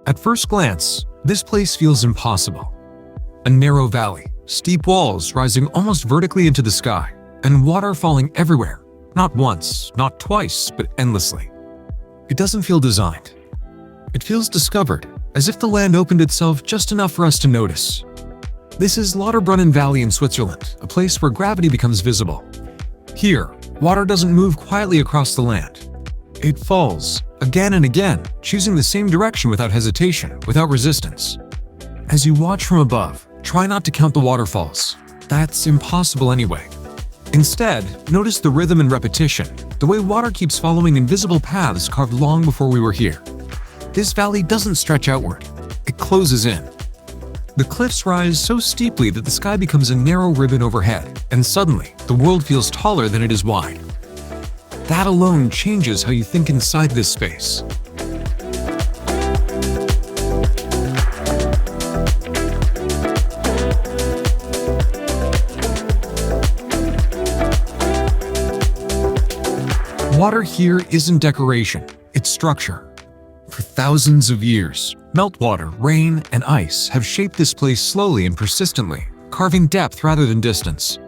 At first glance, this place feels impossible. A narrow valley, steep walls rising almost vertically into the sky, and water falling everywhere, not once, not twice, but endlessly. It doesn't feel designed. It feels discovered, as if the land opened itself just enough for us to notice. This is Lauterbrunnen Valley in Switzerland, a place where gravity becomes visible. Here, water doesn't move quietly across the land. It falls, again and again, choosing the same direction without hesitation, without resistance. As you watch from above, try not to count the waterfalls. That's impossible anyway. Instead, notice the rhythm and repetition, the way water keeps following invisible paths carved long before we were here. This valley doesn't stretch outward, it closes in. The cliffs rise so steeply that the sky becomes a narrow ribbon overhead, and suddenly, the world feels taller than it is wide. That alone changes how you think inside this space. Water here isn't decoration, it's structure. For thousands of years, meltwater, rain, and ice have shaped this place slowly and persistently, carving depth rather than distance.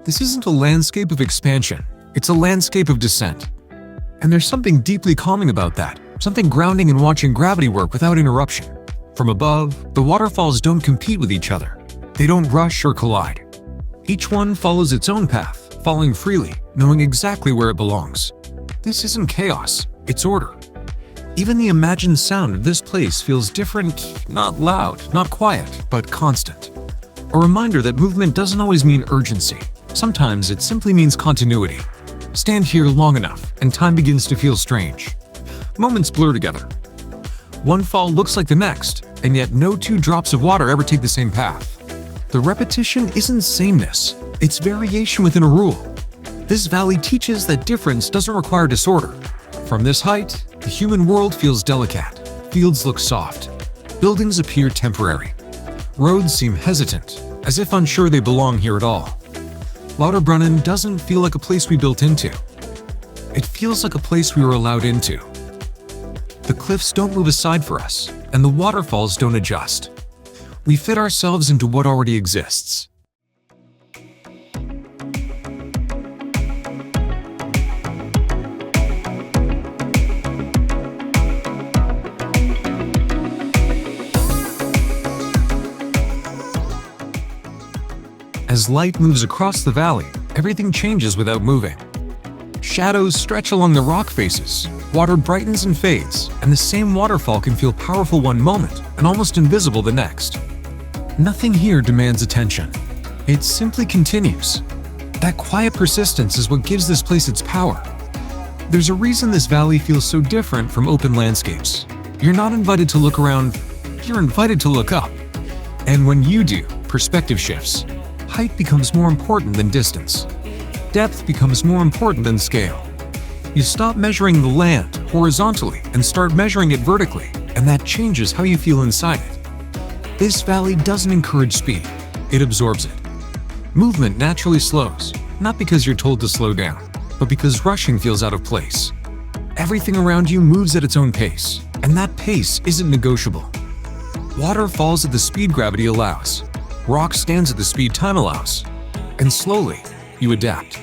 This isn't a landscape of expansion, it's a landscape of descent. And there's something deeply calming about that, something grounding in watching gravity work without interruption. From above, the waterfalls don't compete with each other. They don't rush or collide. Each one follows its own path, falling freely, knowing exactly where it belongs. This isn't chaos, it's order. Even the imagined sound of this place feels different, not loud, not quiet, but constant. A reminder that movement doesn't always mean urgency. Sometimes it simply means continuity. Stand here long enough, and time begins to feel strange. Moments blur together. One fall looks like the next, and yet no two drops of water ever take the same path. The repetition isn't sameness, it's variation within a rule. This valley teaches that difference doesn't require disorder. From this height, the human world feels delicate, fields look soft, buildings appear temporary. Roads seem hesitant, as if unsure they belong here at all. Lauterbrunnen doesn't feel like a place we built into. It feels like a place we were allowed into. The cliffs don't move aside for us, and the waterfalls don't adjust. We fit ourselves into what already exists. As light moves across the valley, everything changes without moving. Shadows stretch along the rock faces, water brightens and fades, and the same waterfall can feel powerful one moment and almost invisible the next. Nothing here demands attention. It simply continues. That quiet persistence is what gives this place its power. There's a reason this valley feels so different from open landscapes. You're not invited to look around, you're invited to look up. And when you do, perspective shifts. Height becomes more important than distance. Depth becomes more important than scale. You stop measuring the land horizontally and start measuring it vertically, and that changes how you feel inside it. This valley doesn't encourage speed, it absorbs it. Movement naturally slows, not because you're told to slow down, but because rushing feels out of place. Everything around you moves at its own pace, and that pace isn't negotiable. Water falls at the speed gravity allows. Rock stands at the speed time allows. And slowly, you adapt.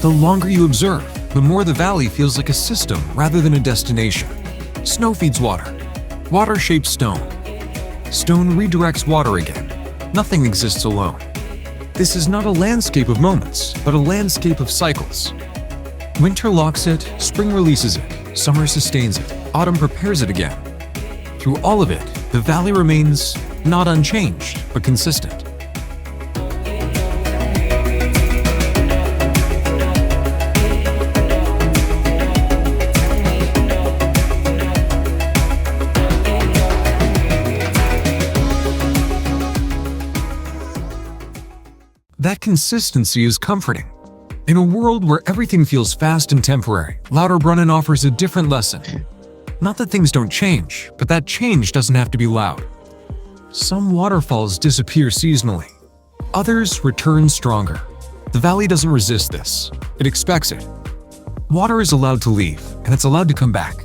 The longer you observe, the more the valley feels like a system rather than a destination. Snow feeds water. Water shapes stone. Stone redirects water again. Nothing exists alone. This is not a landscape of moments, but a landscape of cycles. Winter locks it, spring releases it, summer sustains it, autumn prepares it again. Through all of it, the valley remains not unchanged, but consistent. That consistency is comforting. In a world where everything feels fast and temporary, Lauterbrunnen offers a different lesson. Not that things don't change, but that change doesn't have to be loud. Some waterfalls disappear seasonally. Others return stronger. The valley doesn't resist this. It expects it. Water is allowed to leave, and it's allowed to come back.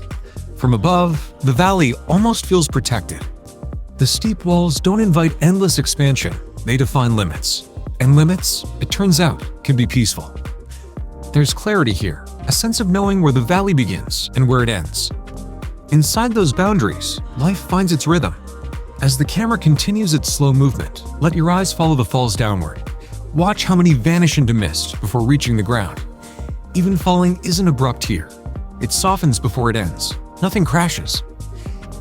From above, the valley almost feels protected. The steep walls don't invite endless expansion, they define limits. And limits, it turns out, can be peaceful. There's clarity here, a sense of knowing where the valley begins and where it ends. Inside those boundaries, life finds its rhythm. As the camera continues its slow movement, let your eyes follow the falls downward. Watch how many vanish into mist before reaching the ground. Even falling isn't abrupt here. It softens before it ends. Nothing crashes.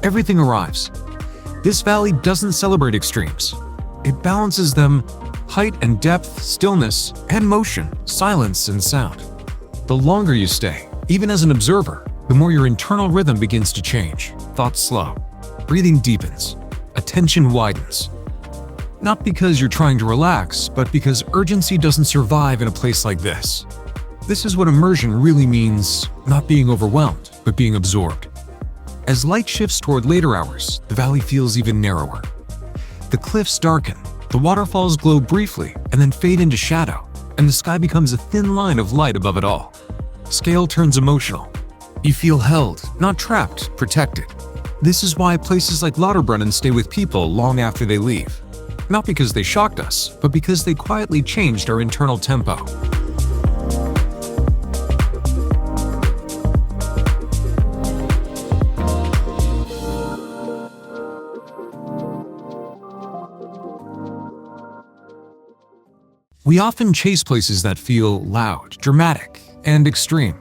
Everything arrives. This valley doesn't celebrate extremes. It balances them: height and depth, stillness and motion, silence and sound. The longer you stay, even as an observer, the more your internal rhythm begins to change. Thoughts slow. Breathing deepens. Attention widens. Not because you're trying to relax, but because urgency doesn't survive in a place like this. This is what immersion really means: not being overwhelmed, but being absorbed. As light shifts toward later hours, the valley feels even narrower. The cliffs darken, the waterfalls glow briefly and then fade into shadow, and the sky becomes a thin line of light above it all. Scale turns emotional. You feel held, not trapped, protected. This is why places like Lauterbrunnen stay with people long after they leave. Not because they shocked us, but because they quietly changed our internal tempo. We often chase places that feel loud, dramatic, and extreme.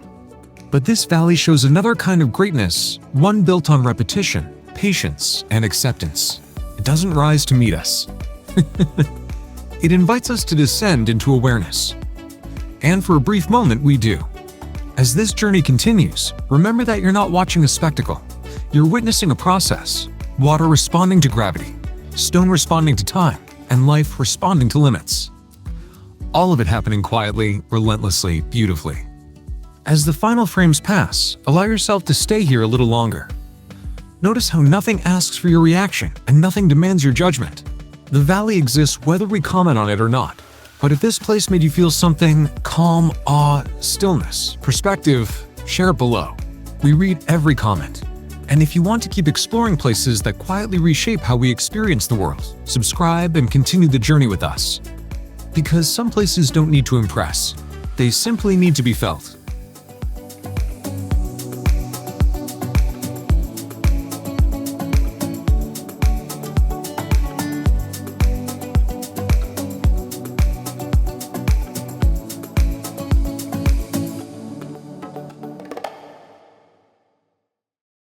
But this valley shows another kind of greatness, one built on repetition, patience, and acceptance. It doesn't rise to meet us. It invites us to descend into awareness. And for a brief moment, we do. As this journey continues, remember that you're not watching a spectacle. You're witnessing a process: water responding to gravity, stone responding to time, and life responding to limits. All of it happening quietly, relentlessly, beautifully. As the final frames pass, allow yourself to stay here a little longer. Notice how nothing asks for your reaction and nothing demands your judgment. The valley exists whether we comment on it or not. But if this place made you feel something: calm, awe, stillness, perspective, share it below. We read every comment. And if you want to keep exploring places that quietly reshape how we experience the world, subscribe and continue the journey with us. Because some places don't need to impress. They simply need to be felt.